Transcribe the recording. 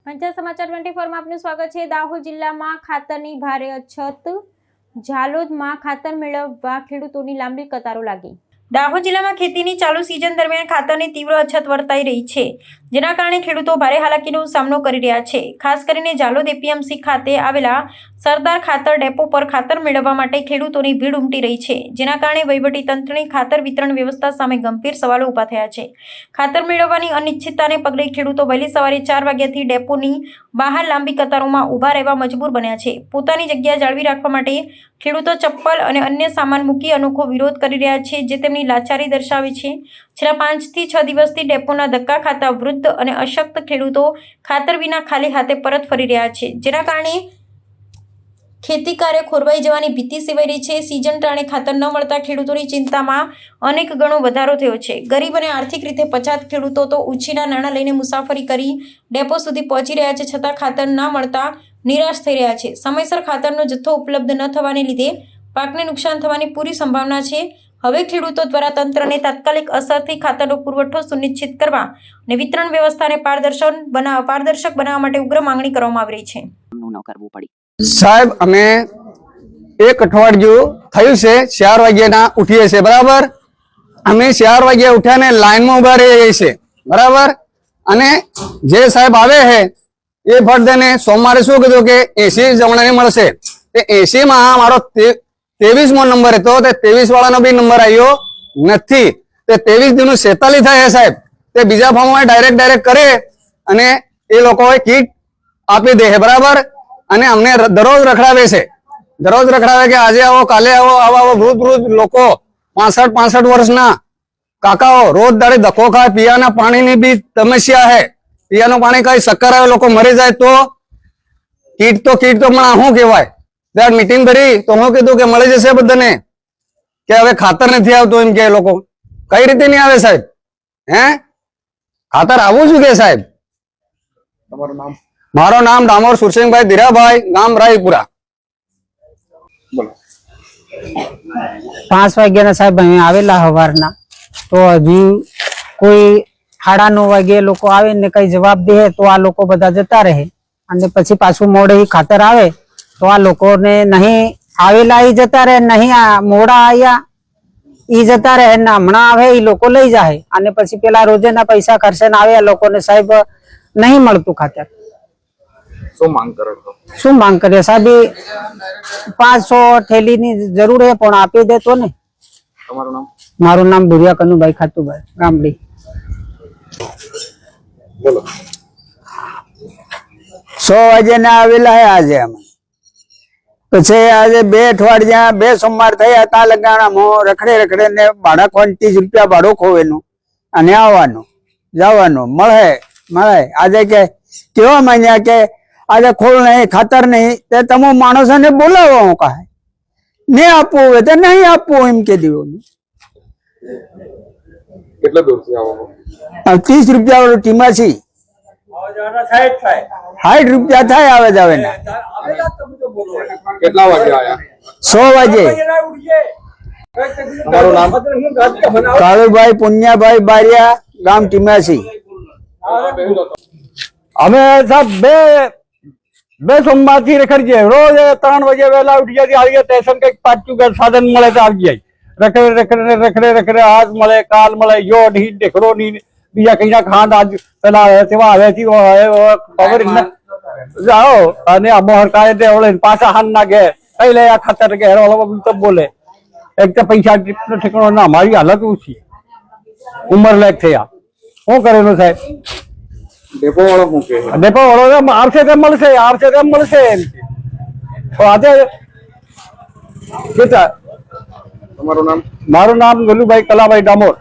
પંચાયત સમાચાર 24 માં આપનું સ્વાગત છે। દાહોદ જિલ્લામાં ખાતરની ભારે અછત। ઝાલોદમાં ખાતર મેળવવા ખેડૂતોની લાંબી કતારો લાગી। દાહોદ જિલ્લામાં ખેતીની ચાલુ સિઝન દરમિયાન ખાતરની તીવ્ર અછત વર્તાઈ રહી છે, જેના કારણે ખેડૂતો ભારે હાલાકીનો સામનો કરી રહ્યા છે। ખાસ કરીને ઝાલોદ એપીએમસી ખાતે આવેલા સરદાર ખાતર ડેપો પર ખાતર મેળવવા માટે ખેડૂતોની ભીડ ઉમટી રહી છે, જેના કારણે વહીવટી તંત્રની ખાતર વિતરણ વ્યવસ્થા સામે ગંભીર સવાલો ઊભા થયા છે। ખાતર મેળવવાની અનિશ્ચિતતાને પગલે ખેડૂતો વહેલી સવારે 4 વાગ્યાથી ડેપોની બહાર લાંબી કતારોમાં ઊભા રહેવા મજબૂર બન્યા છે। પોતાની જગ્યા જાળવી રાખવા માટે ખેડૂતો ચપ્પલ અને અન્ય સામાન મૂકી અનોખો વિરોધ કરી રહ્યા છે, જે તેમની લાચારી દર્શાવે છે। છેલ્લા 5 થી 6 દિવસથી ડેપોના ધક્કા ખાતા વૃદ્ધ અને અશક્ત ખેડૂતો ખાતર વિના ખાલી હાથે પરત ફરી રહ્યા છે, જેના કારણે ખેતી કાર્ય ખોરવાઈ જવાની ભીતિ સેવાઈ રહી છે। સિઝન ટાણે ખાતર ન મળતા ખેડૂતોની ચિંતામાં અનેક ગણો વધારો થયો છે। ગરીબ અને આર્થિક રીતે પછાત ખેડૂતો તો ઉછીના નાણાં લઈને મુસાફરી કરી ડેપો સુધી પહોંચી રહ્યા છે, છતાં ખાતર ન મળતા નિરાશ થઈ રહ્યા છે। સમયસર ખાતરનો જથ્થો ઉપલબ્ધ ન થવાને લીધે પાકને નુકસાન થવાની પૂરી સંભાવના છે। હવે ખેડૂતો દ્વારા તંત્રને તાત્કાલિક અસરથી ખાતરનો પુરવઠો સુનિશ્ચિત કરવા અને વિતરણ વ્યવસ્થાને પારદર્શક બનાવવા માટે ઉગ્ર માંગણી કરવામાં આવી રહી છે। साहेब अमे एक अठवाडियु थयुं छे 4 वाग्याना उठीए छे बराबर। अमे 4 वाग्या उठ्या ने लाइन में उभा रही छे बराबर। अने जे साहेब आवे है ए फट देने सोमवारे शुं कीधुं के 80 जमणाने मळशे। ते 80 में मारो 23मो नंबर हतो, ते 23 वाळानो बी नंबर आव्यो नथी। ते 23 दिनु 46 थाय साहेब। ते बीजा फॉर्म में डायरेक्ट करे अने ए लोकोए किट आपी दे बराबर। અને અમને દરરોજ રખડાવે છે, દરરોજ રખડાવે કે આજે આવો કાલે આવો। આવા વૃદ્ધ લોકો 65 વર્ષના કાકાઓ રોજ દાડે ધક્કો ખાય। પીવાના પાણીની બી સમસ્યા છે, પીવાનું પાણી કઈ શક્કર આવે લોકો મરી જાય તો કીટ તો મને શું કહેવાય। ત્યારે મીટિંગ કરી તો હું કીધું કે મળી જશે બધાને, કે હવે ખાતર નથી આવતું એમ કે લોકો કઈ રીતે નહીં આવે સાહેબ? હે ખાતર આવવું શું કે સાહેબ? તમારું નામ? मारो नाम डामोर सुरसिंह भाई धीराभाई, गाम रायपुरा। 5 वाग्या साहेब अहीं आवेला हवारना तो हजू कोई 9:30 वागे लोको आवे ने कई जवाब दे तो आ लोको बधा जता रहे अने पछी पाछू मोड़े ही खातर आवे तो आ लोको ने नहीं आवेला ही जता रहे, नहीं मोड़ा आया ई जता रहे ना हमणा आवे ई लोको लई जाए अने पछी पेला रोजेना पैसा खर्चे ने आवे लोको ने साहेब नहीं मळतुं खातर। શું માંગ કરે સાહેબ? 500 થેલી ની જરૂર હે પણ આપી દે તો ને। તમારું નામ? મારું નામ ભુરિયા કનુભાઈ ખાતુભાઈ, ગામડી। બોલો। 100 વાગે ના આવેલા હે આજે અમે, પછી આજે 2 અઠવાડિયા 2 સોમવાર થયા તા લગાણા રખડે ને ભાડા 30 રૂપિયા ભાડું ખોવેનું અને આવવાનું જવાનું મળે। આજે કે કેવા માન્યા કે आज खोल नहीं खातर नहीं ते तमो माणसों ने बोलावो कहे ने आपो होवे ते नहीं आपो एम के दियो। કેટલા દૂરથી આવો? 30 રૂપિયા વાળો ટીમાસી 60 રૂપિયા થાય આવે જાવે ને। કેટલા વાગે આયા? 100 વાગે। તમારું નામ? કાળુભાઈ પુણ્યાભાઈ બારિયા, ગામ ટીમાસી। અમે સાહેબ બે સોમવાર થી રખડીએ, રોજ 3 વાગે વહેલા ઉઠી જાય આવીએ સ્ટેશન કઈક પાછું કે સાધન મળે તો આવી જાય। રખડે આજ મળે કાલ મળે યો નહીં દેખડો નહીં બીજા કઈ ના ખાંડ આજ પેલા સેવા આવે છે ખબર જાઓ અને અમોહર કાય દે ઓલે પાછા હાન ના ગે કઈ લે આ ખાતર કે હેરો તો બોલે એક તો પૈસા ઠેકાણો ના। અમારી હાલત ઊંચી ઉંમર લાયક થયા શું કરેલું સાહેબ? ડેપો વાળો શું કહે? ડેપો વાળો આવશે તેમ મળશે એમ આજે તમારું નામ? મારું નામ ગલુભાઈ કલાભાઈ ડામોર।